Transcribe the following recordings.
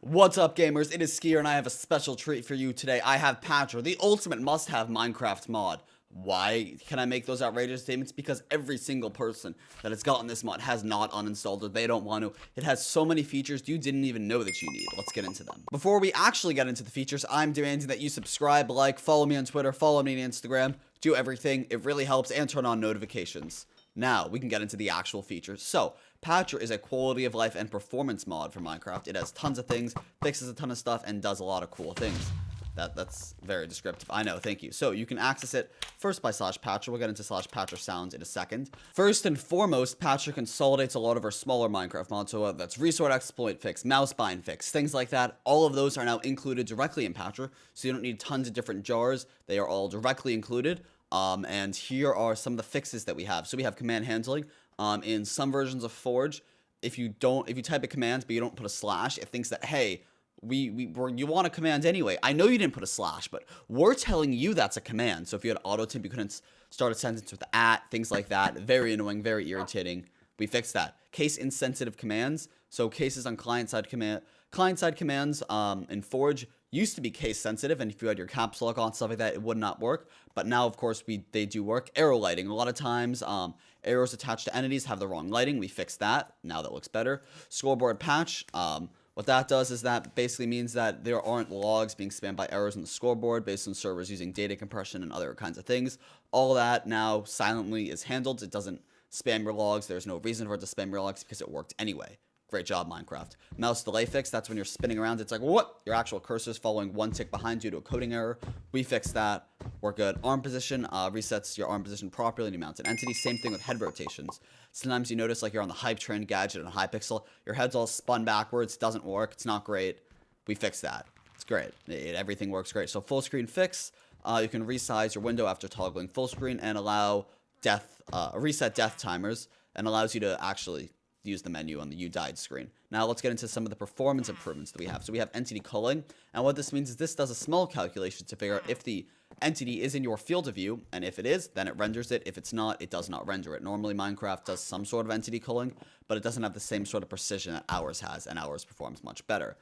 What's up, gamers? It is Skier, and I have a special treat for you today. I have Patcher, the ultimate must-have Minecraft mod. Why can I make those outrageous statements? Because every single person that has gotten this mod has not uninstalled it. They don't want to. It has so many features you didn't even know that you need. Let's get into them. Before we actually get into the features, I'm demanding that you subscribe, like, follow me on Twitter, follow me on Instagram, do everything. It really helps, and turn on notifications. Now, we can get into the actual features. So, Patcher is a quality of life and performance mod for Minecraft. It has tons of things, fixes a ton of stuff, and does a lot of cool things. That's very descriptive. I know, thank you. So, you can access it first by /Patcher. We'll get into /Patcher sounds in a second. First and foremost, Patcher consolidates a lot of our smaller Minecraft mods. So, that's Resort Exploit Fix, Mouse Bind Fix, things like that. All of those are now included directly in Patcher. So, you don't need tons of different jars. They are all directly included. And here are some of the fixes that we have. So we have command handling. In some versions of Forge, if you type a command but you don't put a slash, it thinks that, hey, you want a command anyway. I know you didn't put a slash, but we're telling you that's a command. So if you had auto type, you couldn't start a sentence with @ things like that. Very annoying, very irritating. We fixed that. Case insensitive commands. So cases on client-side commands in Forge used to be case sensitive, and if you had your caps lock on, stuff like that, it would not work. But now, of course, they do work. Arrow lighting. A lot of times, arrows attached to entities have the wrong lighting. We fixed that. Now that looks better. Scoreboard Patch. What that does is that basically means that there aren't logs being spammed by errors on the scoreboard based on servers using data compression and other kinds of things. All that now silently is handled. It doesn't spam your logs. There's no reason for it to spam your logs because it worked anyway. Great job, Minecraft. Mouse delay fix, that's when you're spinning around. It's like, what? Your actual cursor's following one tick behind you to a coding error. We fixed that. We're good. Arm position resets your arm position properly when you mount an entity. Same thing with head rotations. Sometimes you notice like you're on the Hype Train gadget on Hypixel. Your head's all spun backwards. Doesn't work. It's not great. We fixed that. It's great. Everything works great. So full screen fix. You can resize your window after toggling full screen and allow reset death timers, and allows you to actually use the menu on the you died screen. Now let's get into some of the performance improvements that we have. So we have entity culling, and what this means is this does a small calculation to figure out if the entity is in your field of view, and if it is, then it renders it. If it's not, it does not render it. Normally Minecraft does some sort of entity culling, but it doesn't have the same sort of precision that ours has, and ours performs much better.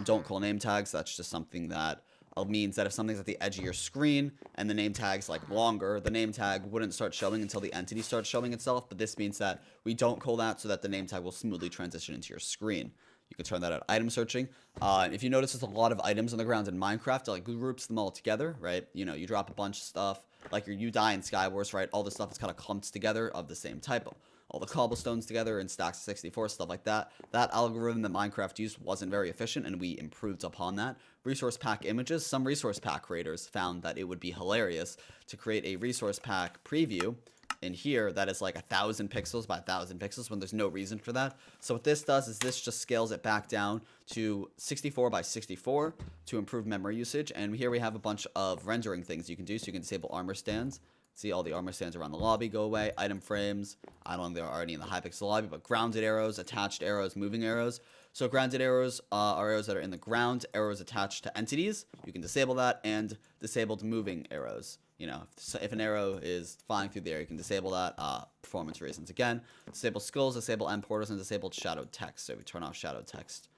Don't call name tags. That's just something that means that if something's at the edge of your screen and the name tag's like longer, the name tag wouldn't start showing until the entity starts showing itself. But this means that we don't call that so that the name tag will smoothly transition into your screen. You can turn that out. Item searching. If you notice, there's a lot of items on the ground in Minecraft. It like groups them all together, right? You know, you drop a bunch of stuff like your you die in Skywars, right? All this stuff is kind of clumped together of the same type. All the cobblestones together in stacks of 64, stuff like that. That algorithm that Minecraft used wasn't very efficient, and we improved upon that. Resource pack images. Some resource pack creators found that it would be hilarious to create a resource pack preview in here that is like 1,000 pixels by 1,000 pixels when there's no reason for that. So what this does is this just scales it back down to 64 by 64 to improve memory usage. And here we have a bunch of rendering things you can do. So you can disable armor stands. See all the armor stands around the lobby go away. Item frames. I don't think there are any in the Hypixel lobby, but grounded arrows, attached arrows, moving arrows. So grounded arrows are arrows that are in the ground. Arrows attached to entities. You can disable that, and disabled moving arrows. You know, if an arrow is flying through the air, you can disable that. Performance reasons again. Disable skulls, disable end portals, and disabled shadowed text. So if we turn off shadowed text,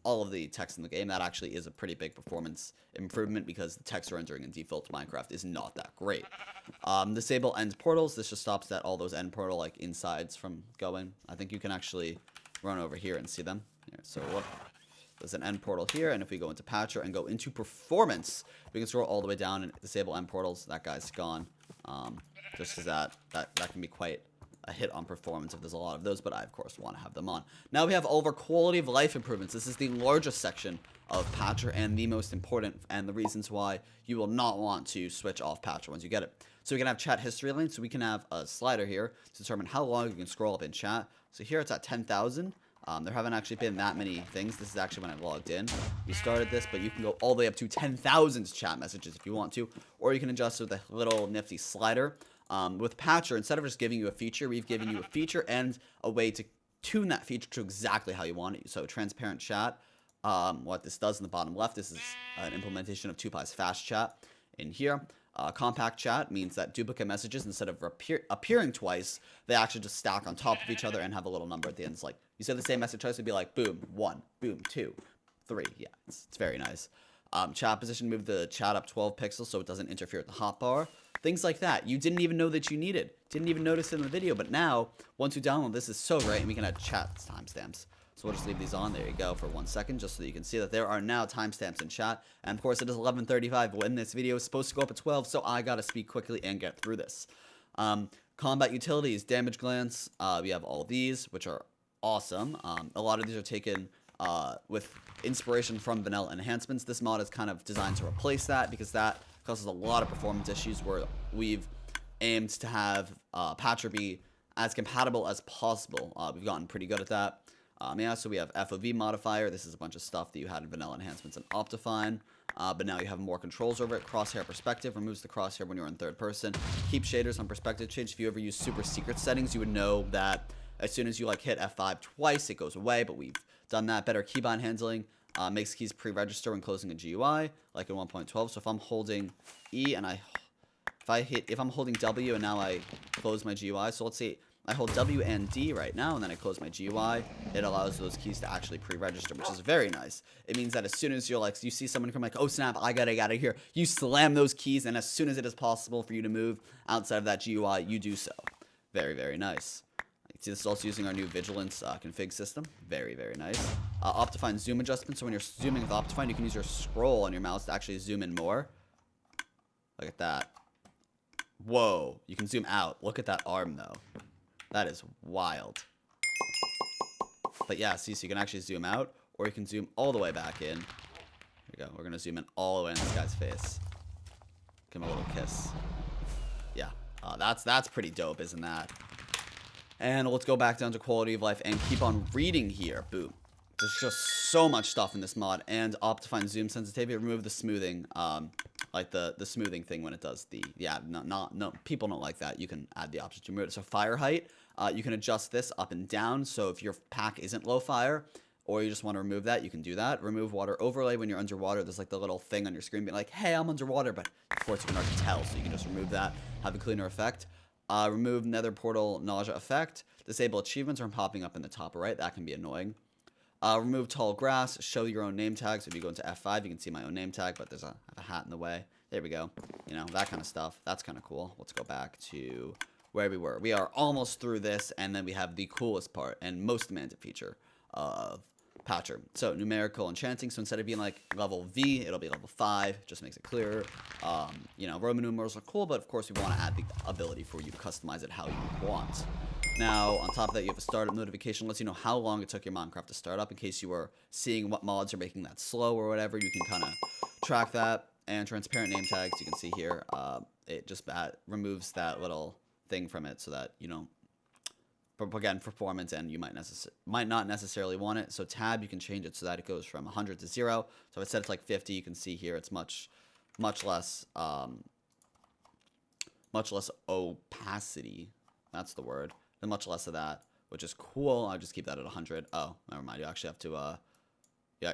all of the text in the game, that actually is a pretty big performance improvement because the text rendering in default Minecraft is not that great. Disable end portals. This just stops that all those end portal like insides from going. I think you can actually run over here and see them. Here, so look, there's an end portal here, and if we go into Patcher and go into performance, we can scroll all the way down and disable end portals. That guy's gone. Just as that can be quite a hit on performance if there's a lot of those, but I of course want to have them on. Now we have all of our quality of life improvements. This is the largest section of Patcher and the most important, and the reasons why you will not want to switch off Patcher once you get it. So we can have chat history links. So we can have a slider here to determine how long you can scroll up in chat. So here it's at 10,000. There haven't actually been that many things. This is actually when I logged in. We started this, but you can go all the way up to 10,000 chat messages if you want to, or you can adjust with a little nifty slider. With Patcher, instead of just giving you a feature, we've given you a feature and a way to tune that feature to exactly how you want it. So transparent chat, what this does in the bottom left, this is an implementation of 2Pi's fast chat in here. Compact chat means that duplicate messages, instead of appearing twice, they actually just stack on top of each other and have a little number at the end. It's like, you say the same message twice, it'd be like, boom, 1, boom, 2, 3. Yeah, it's very nice. Chat position, move the chat up 12 pixels so it doesn't interfere with the hotbar. Things like that. You didn't even know that you needed. Didn't even notice it in the video, but now, once you download, this is so great, and we can add chat timestamps. So we'll just leave these on. There you go for 1 second, just so you can see that there are now timestamps in chat. And of course, it is 11:35 when this video is supposed to go up at 12, so I gotta speak quickly and get through this. Combat utilities, damage glance. We have all these, which are awesome. A lot of these are taken with inspiration from vanilla enhancements. This mod is kind of designed to replace that because that causes a lot of performance issues where we've aimed to have Patcher be as compatible as possible. We've gotten pretty good at that. Yeah, so we have FOV modifier. This is a bunch of stuff that you had in vanilla enhancements and Optifine, but now you have more controls over it. Crosshair Perspective removes the crosshair when you're in third person. Keep shaders on perspective change. If you ever use super secret settings, you would know that as soon as you like hit F5 twice, it goes away, but we've done that. Better keybind handling. Makes keys pre-register when closing a GUI, like in 1.12. So if I'm holding E and if I'm holding W and now I close my GUI, so let's say I hold W and D right now, and then I close my GUI. It allows those keys to actually pre-register, which is very nice. It means that as soon as you see someone come like, oh snap, I gotta get out of here, you slam those keys, and as soon as it is possible for you to move outside of that GUI, you do so. Very, very nice. You can see this is also using our new vigilance config system. Very, very nice. Optifine zoom adjustment. So when you're zooming with Optifine, you can use your scroll on your mouse to actually zoom in more. Look at that. Whoa, you can zoom out. Look at that arm though. That is wild. But yeah, see, so you can actually zoom out, or you can zoom all the way back in. Here we go. We're gonna zoom in all the way in this guy's face. Give him a little kiss. Yeah, that's pretty dope, isn't that? And let's go back down to quality of life and keep on reading here. Boom. There's just so much stuff in this mod. And Optifine Zoom sensitivity, remove the smoothing, like the smoothing thing when it does the, yeah, no, people don't like that. You can add the option to remove it. So fire height, you can adjust this up and down. So if your pack isn't low fire, or you just want to remove that, you can do that. Remove water overlay when you're underwater. There's like the little thing on your screen being like, hey, I'm underwater, but of course you can already tell, so you can just remove that, have a cleaner effect. Remove Nether portal nausea effect. Disable achievements from popping up in the top right. That can be annoying. Remove tall grass. Show your own name tag. So if you go into F5, you can see my own name tag, but there's a hat in the way. There we go. You know, that kind of stuff. That's kind of cool. Let's go back to where we were. We are almost through this, and then we have the coolest part and most demanded feature of Patcher. So numerical enchanting. So instead of being like level V, it'll be level 5. Just makes it clearer. You know, Roman numerals are cool, but of course we want to add the ability for you to customize it how you want. Now, on top of that, you have a startup notification. Lets you know how long it took your Minecraft to start up. In case you were seeing what mods are making that slow or whatever, you can kind of track that. And transparent name tags, you can see here. It just removes that little thing from it so that, you know, again, performance, and you might not necessarily want it. So tab, you can change it so that it goes from 100 to 0. So if I said it's like 50, you can see here it's much less opacity. That's the word. And much less of that, which is cool. I'll just keep that at 100. Oh, never mind. You actually have to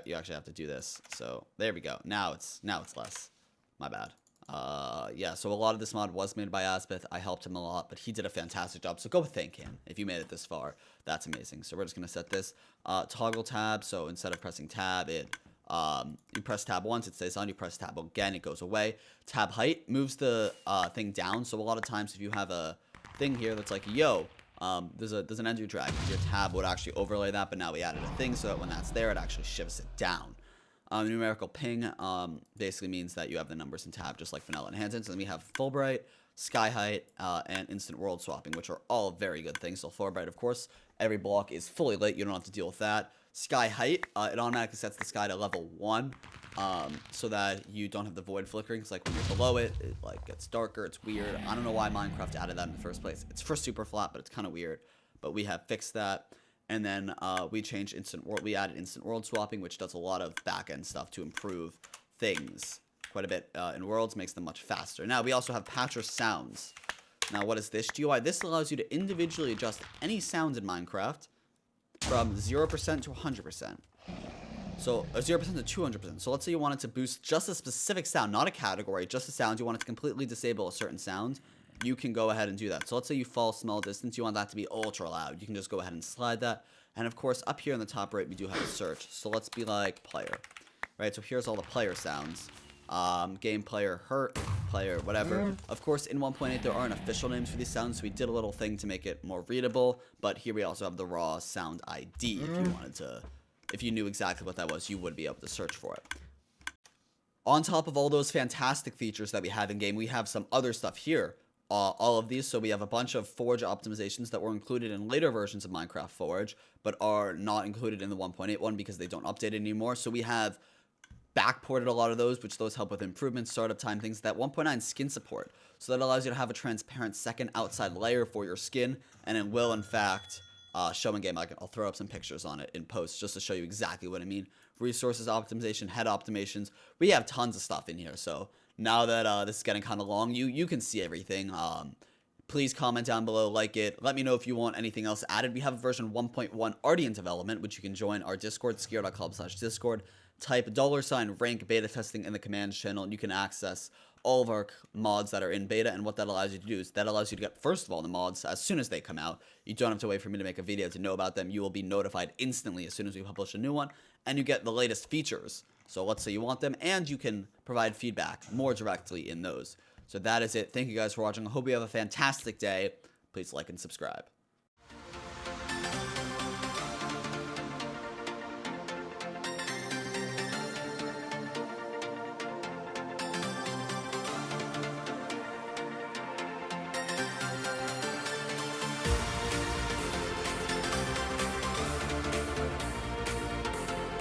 you actually have to do this. So there we go. Now it's less. My bad. Yeah, so a lot of this mod was made by Asbeth. I helped him a lot, but he did a fantastic job. So go thank him if you made it this far. That's amazing. So we're just going to set this toggle tab. So instead of pressing tab, you press tab once, it stays on. You press tab again, it goes away. Tab height moves the thing down. So a lot of times if you have a thing here that's like, yo, there's an ender dragon, your tab would actually overlay that, but now we added a thing so that when that's there, it actually shifts it down. Numerical ping basically means that you have the numbers in tab, just like vanilla enhancements. And then we have full bright, sky height, and instant world swapping, which are all very good things. So full bright, of course, every block is fully lit. You don't have to deal with that. Sky height, it automatically sets the sky to level 1, so that you don't have the void flickering. It's like when you're below it, it like gets darker. It's weird. I don't know why Minecraft added that in the first place. It's for super flat, but it's kind of weird. But we have fixed that. And then we changed we added instant world swapping, which does a lot of back-end stuff to improve things quite a bit in worlds, makes them much faster. Now, we also have Patcher sounds. Now, what is this GUI? This allows you to individually adjust any sounds in Minecraft from 0% to 100%. So 0% to 200%. So let's say you wanted to boost just a specific sound, not a category, just a sound. You wanted to completely disable a certain sound. You can go ahead and do that. So let's say you fall small distance, you want that to be ultra loud. You can just go ahead and slide that, And of course, up here in the top right, we do have a search. So let's be like player, right? So here's all the player sounds. Game player, hurt, player, whatever. Of course, in 1.8, there aren't official names for these sounds, so we did a little thing to make it more readable. But here we also have the raw sound ID. If you wanted to, if you knew exactly what that was, you would be able to search for it. On top of all those fantastic features that we have in game, we have some other stuff here. All of these, so we have a bunch of Forge optimizations that were included in later versions of Minecraft Forge, but are not included in the 1.8 one because they don't update it anymore. So we have backported a lot of those, which those help with improvements, startup time, things. That 1.9 skin support, so that allows you to have a transparent second outside layer for your skin, and it will in fact show in game. I'll throw up some pictures on it in post just to show you exactly what I mean. Resources optimization, head optimizations, we have tons of stuff in here. So now that this is getting kind of long, you can see everything. Please comment down below, like it. Let me know if you want anything else added. We have version 1.1 already in development, which you can join our Discord, skier.club/discord. Type $rank beta testing in the commands channel, and you can access all of our mods that are in beta. And what that allows you to do is that allows you to get, first of all, the mods as soon as they come out. You don't have to wait for me to make a video to know about them. You will be notified instantly as soon as we publish a new one, and you get the latest features. So let's say you want them, and you can provide feedback more directly in those. So that is it. Thank you guys for watching. I hope you have a fantastic day. Please like and subscribe.